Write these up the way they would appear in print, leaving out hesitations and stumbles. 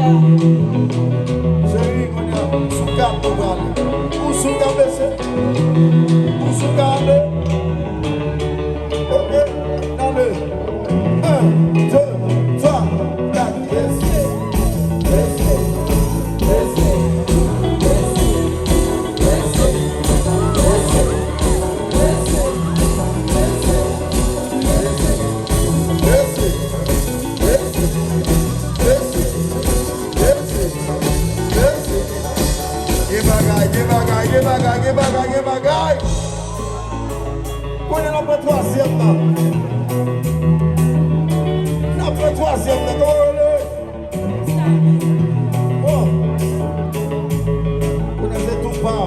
Chérie, on est sous garde pour garder. Ou sous garde, c'est. Ou sous garde. Ok, dans le 1, 2, 3, 4, laissez. Laissez. Laissez. Bagay. On est après troisième là. Après troisième là, comment on est? Bon. On a fait tout pas.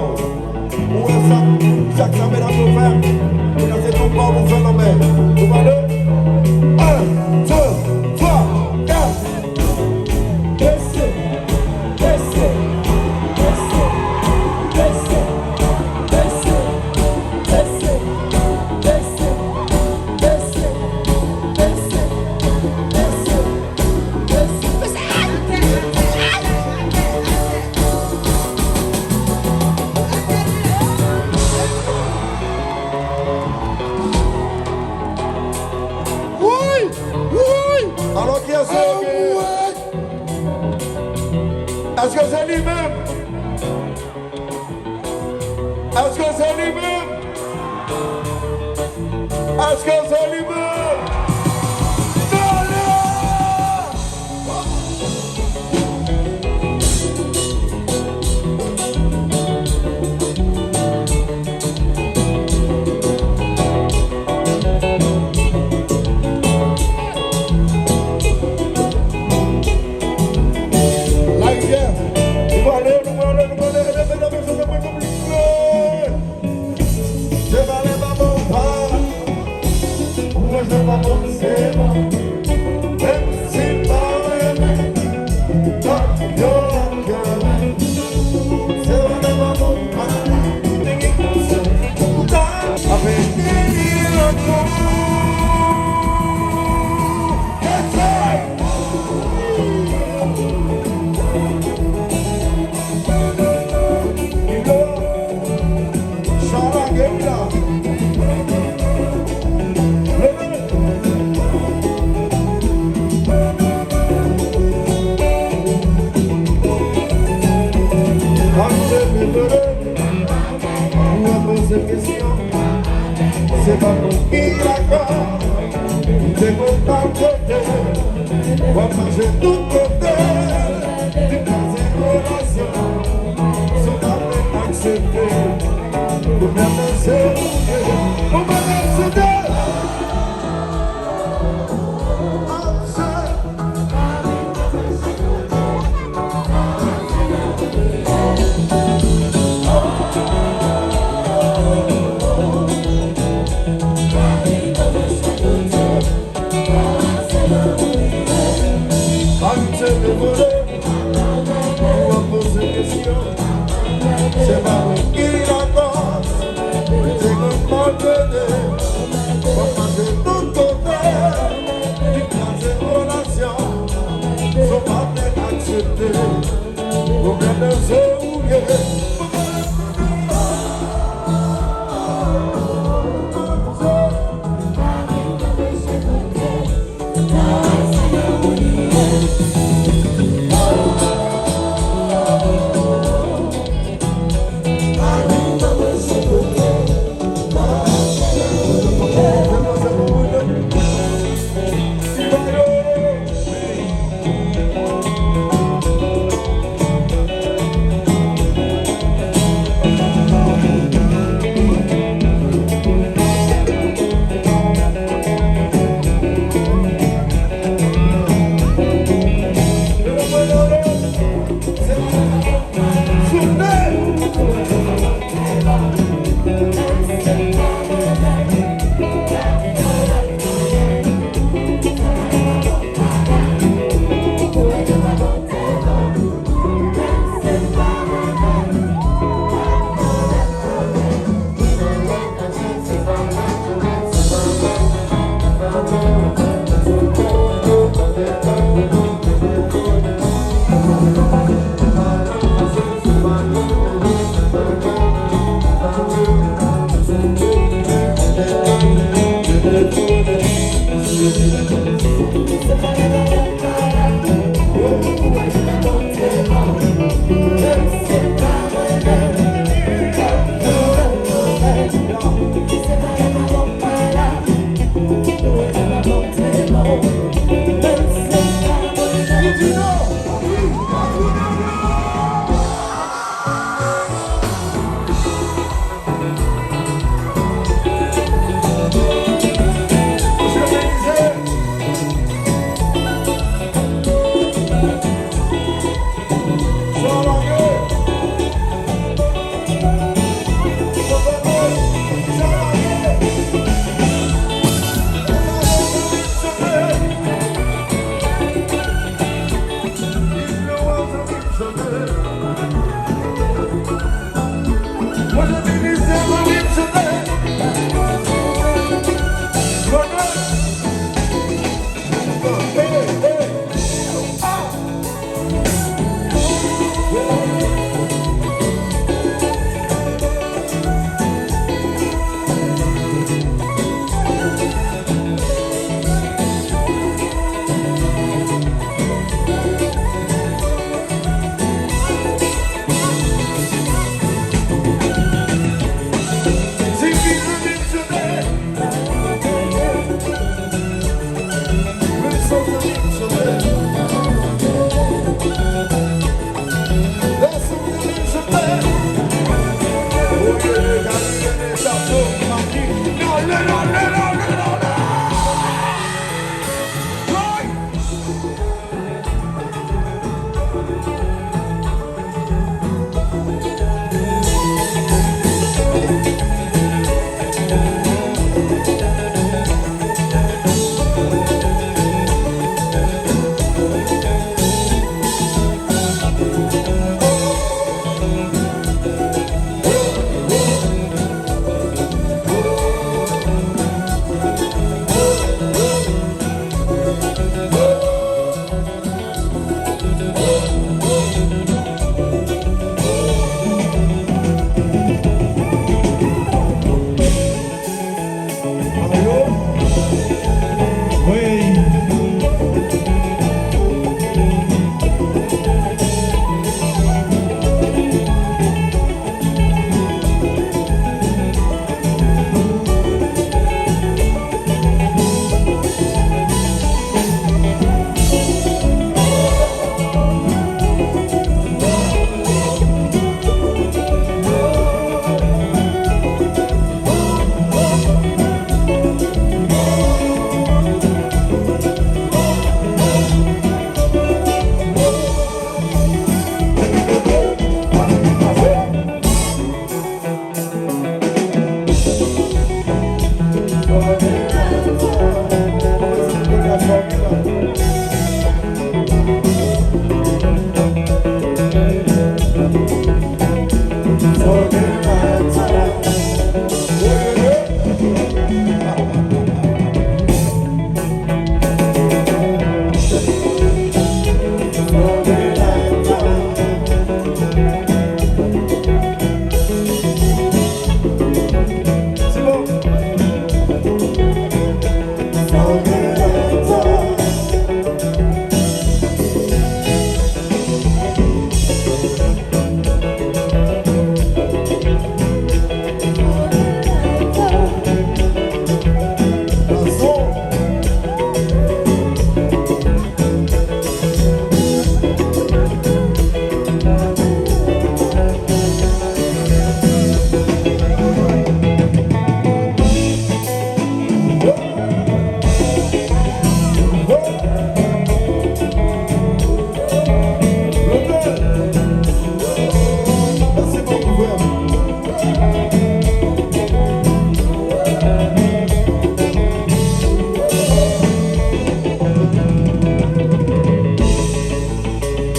Où est ça? Chaque semaine à nous faire. On a fait tout pas pour faire l'homme. Vous voyez? 1, 2, 3, 4. Laissez. Laissez. Alors qui est-ce que... Est-ce que c'est lui-même? Est-ce que c'est lui-même? Est-ce que c'est lui-même? C'est pas pour qui d'accord, c'est pour ta côté, on va manger tout côté, du temps et relations, sont à peine acceptés, pour bien penser, on va l'accepter.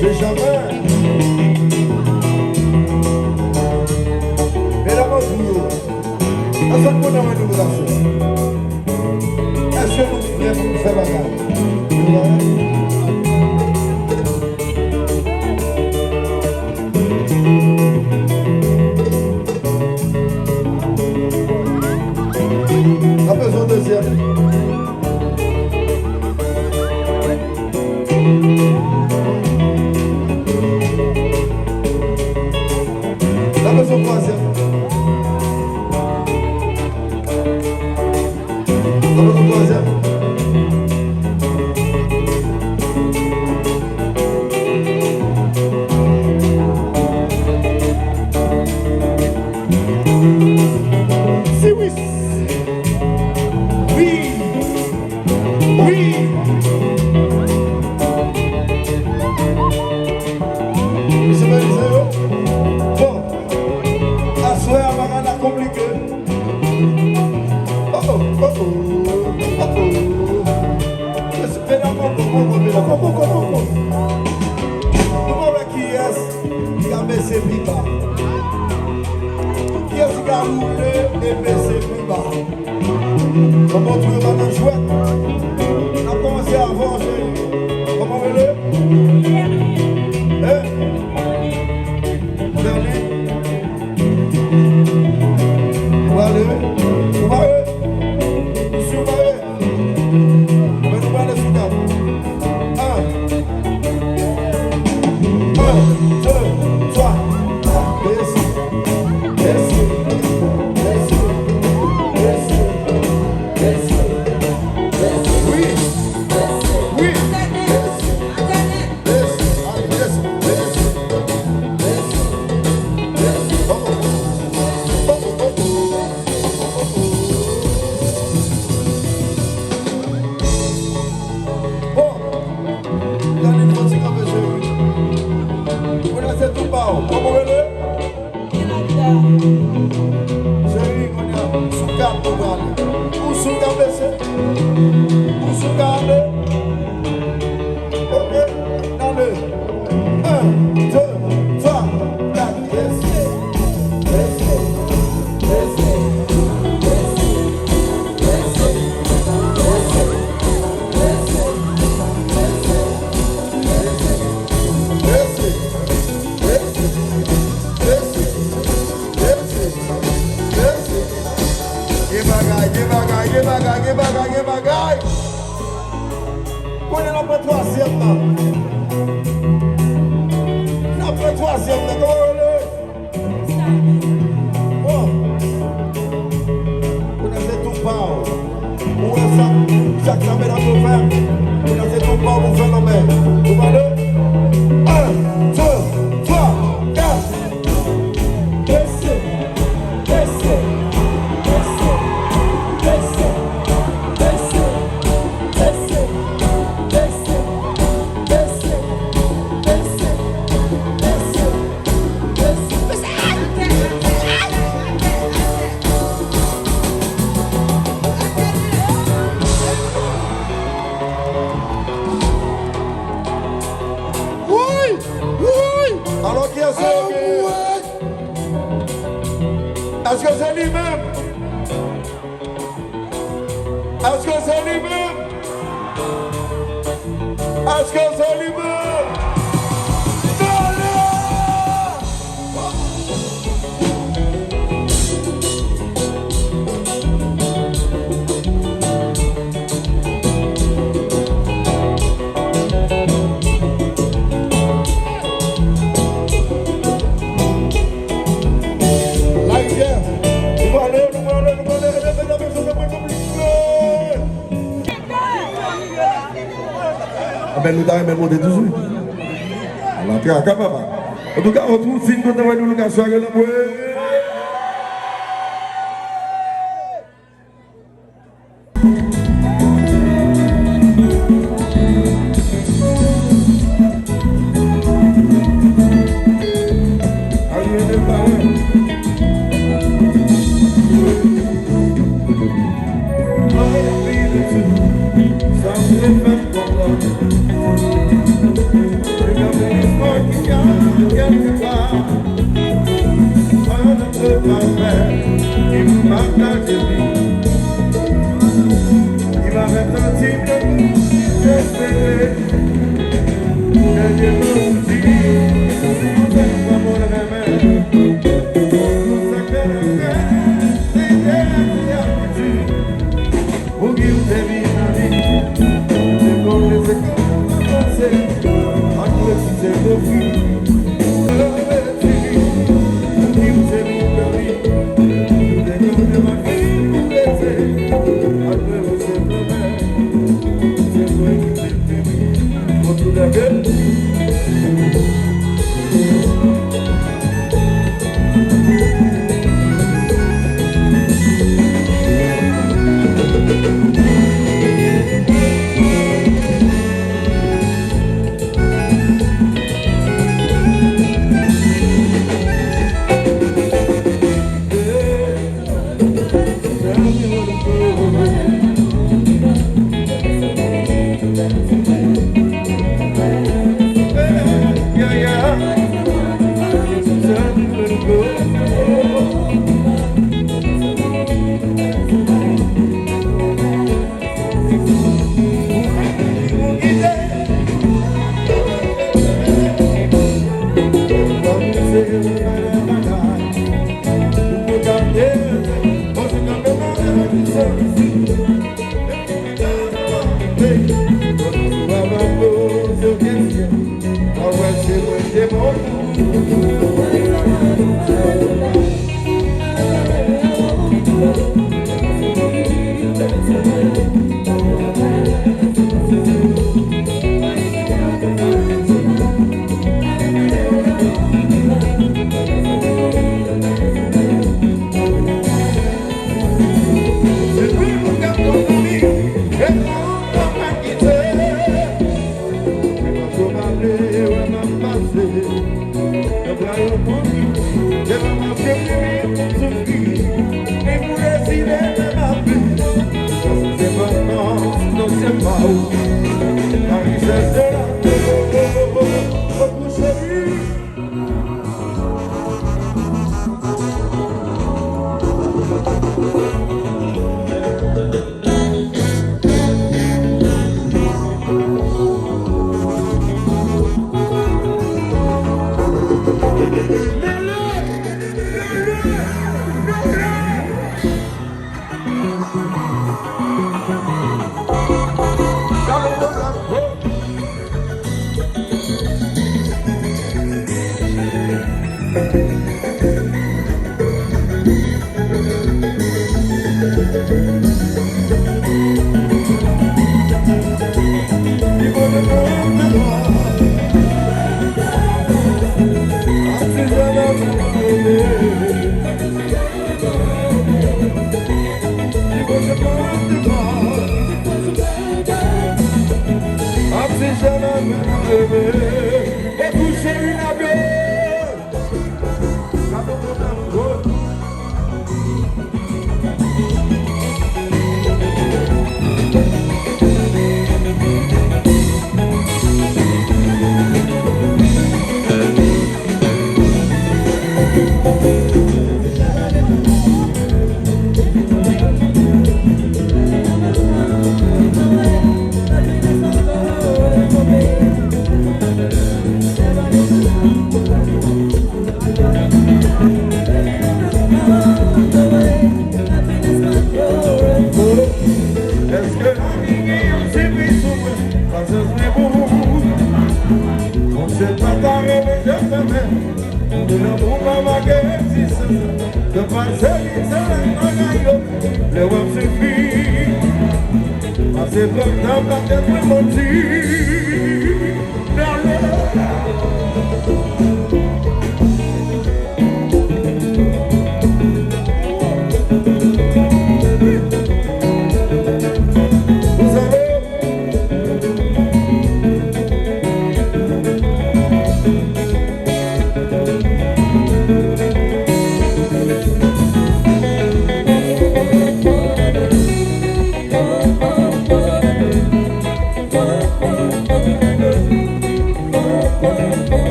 Benjamin. Mesdames et messieurs, est-ce que nous avons une relation? Est-ce que nous pouvons faire bagarre? On a besoin de deuxième. On a besoin de troisième. On a besoin de troisième. Si oui. Oui. Oui. Monsieur Marizeo. Bon. Assoir à Marana compliqué. Oh oh, oh oh, oh oh. Je suis pédant, comment. Comment qui est-ce qui a baissé plus bas? Qui est-ce qui a roulé et baissé plus bas? Comment tu vas dans le chouette? On a commencé à avancer. Comment on veut? Hein? Berlin? On va aller? On va aller? Si on va aller? Mais nous va aller sous table. 1, 2, 3. Dessus. Dessus. Est-ce que c'est lui-même? Est-ce que c'est lui-même? Est-ce que c'est lui-même? Ben nous avons même monté toujours. Alors, en tout cas, on trouve signe qu'on a nous le soirée là. Something quelque part, un autre parfait qui vous partage vie. Il va mettre un type de vous, j'espérais que Dieu vous dit, vous êtes pas mon remède. Vous sacrez c'est la habitude, vous qui vous avez vie dans la vie, c'est comme les écoles, à nous le succès de vie.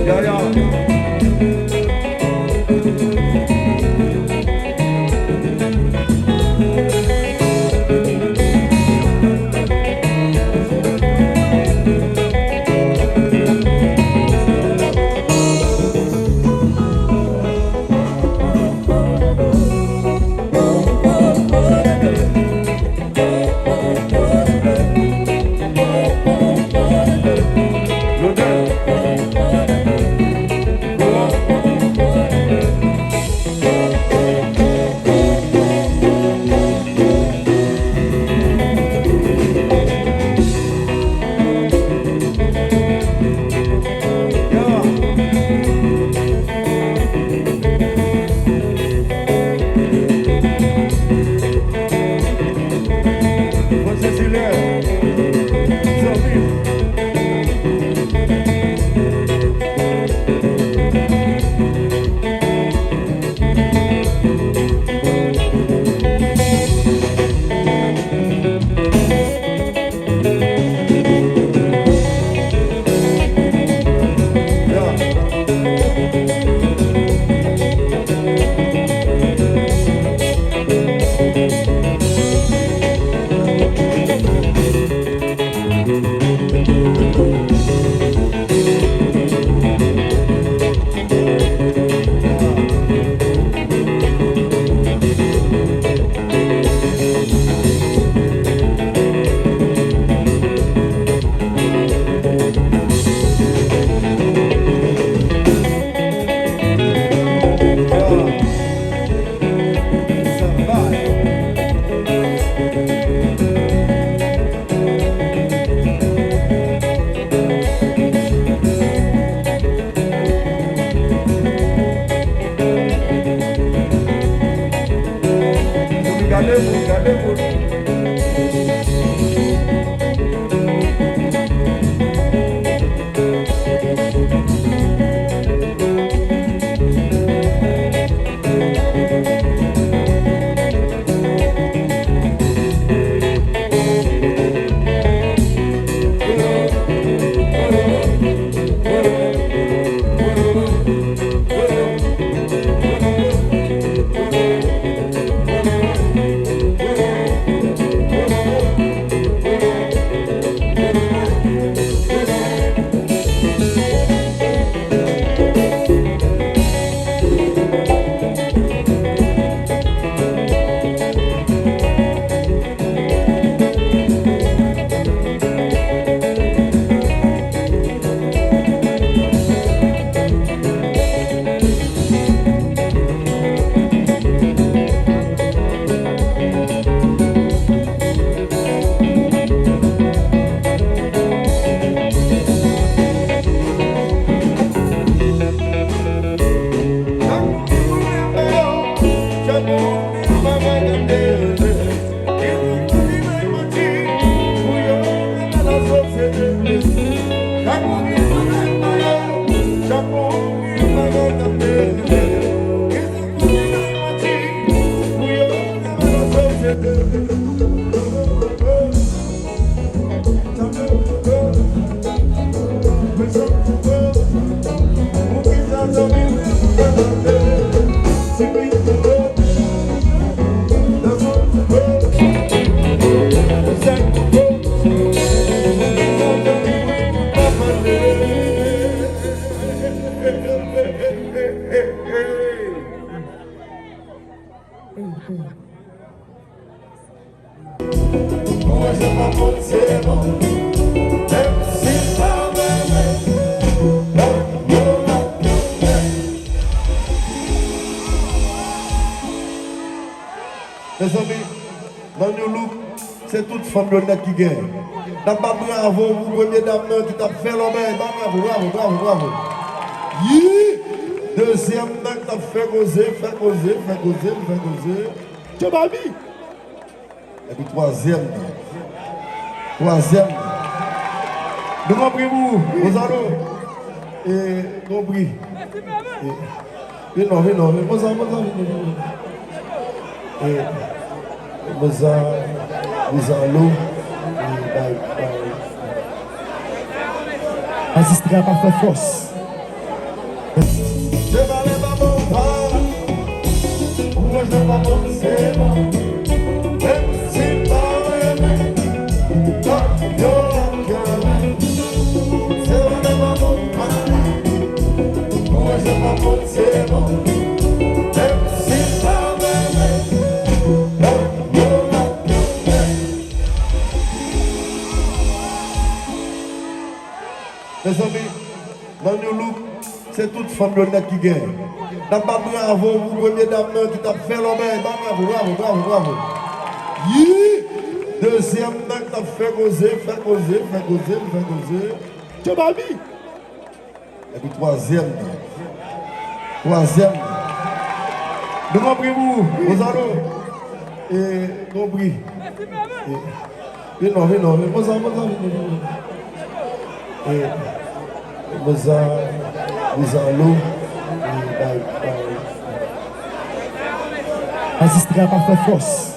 Yeah, yeah. Mes amis, dans New Look, c'est toute femme honnête qui gagne. Dans pas bravo, vous première dame qui t'a fait l'homme, bravo, bravo, bravo, bravo. Deuxième dame qui t'a fait causer, fait causer, fait causer, fait causer. Tu m'as mis. Et puis troisième. Nous compris vous, vous allons. Et compris. Et non, vous allez. Assistera par faire force. l'amour c'est bon. Même si pas même, mes amis, dans New Look, c'est toute femme net qui gagne. Dans pas bravo, vous première dame qui t'a fait l'homme, bravo, bravo, bravo, bravo. Deuxième dame qui t'a fait causer, fait causer, fait causer, fait causer. Tu m'as mis. Et puis troisième. Nous compris-vous, vous allons. Et compris. Non, vous allons. Assistera par force.